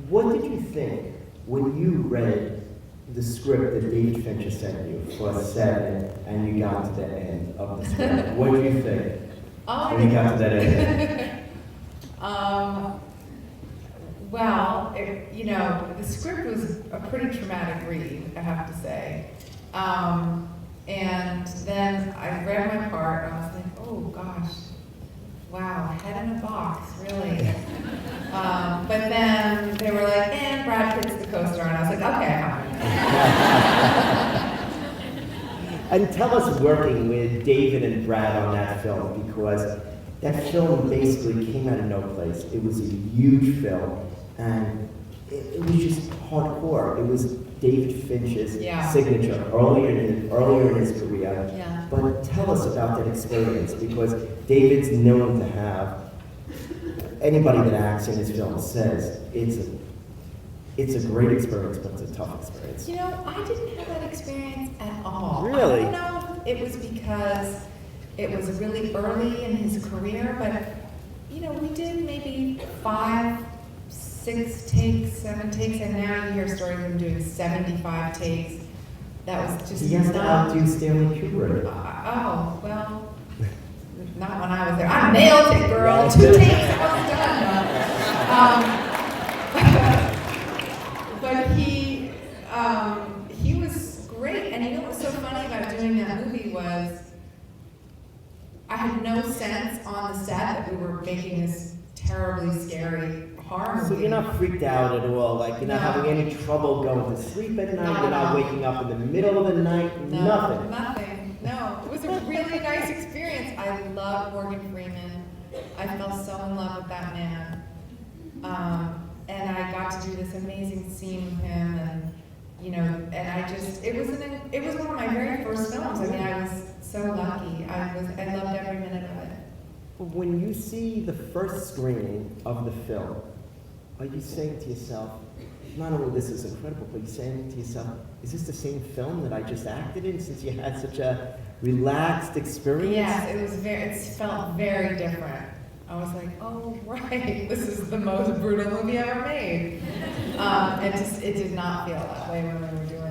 what did you think when you read the script that David Fincher sent you for 7 and you got to the end of the script? What did you think when you got to that end? Well, you know, the script was a pretty traumatic read, I have to say. And then I read my part and I was like, oh gosh, wow, head in a box, really. But then they were like, and Brad Pitt's the co-star, and I was like, okay, I'm And tell us working with David and Brad on that film, because that film basically came out of no place. It was a huge film, and it was just hardcore. It was David Fincher's signature earlier in his career. Yeah. But tell us about that experience, because David's known to have, anybody that acts in his film says it's a great experience, but it's a tough experience. You know, I didn't have that experience at all. Really? I don't know if it was because it was really early in his career, but, you know, we did maybe 5, 6 takes, 7 takes, and now you hear stories of him doing 75 takes. That was just He has to outdo Stanley Kubrick. Oh, well, not when I was there. I nailed it, girl. 2 takes, I was done. But he was great. And you know what's so funny about doing that movie was I had no sense on the set that we were making this terribly scary horror movie. So you're not freaked out at all, like you're not having any trouble going to sleep at night, you're not waking up in the middle of the night, nothing. Nothing, no. It was a really nice experience. I love Morgan Freeman. I fell so in love with that man. And I got to do this amazing scene with him, and you know, and I just, it was one of my very first films. I mean, I was so lucky. I loved every minute of it. When you see the first screening of the film, are you saying to yourself, not only this is incredible, but you're saying to yourself, is this the same film that I just acted in, since you had such a relaxed experience? Yes, it felt very different. I was like, oh, right, this is the most brutal movie ever made. It did not feel that way when we were doing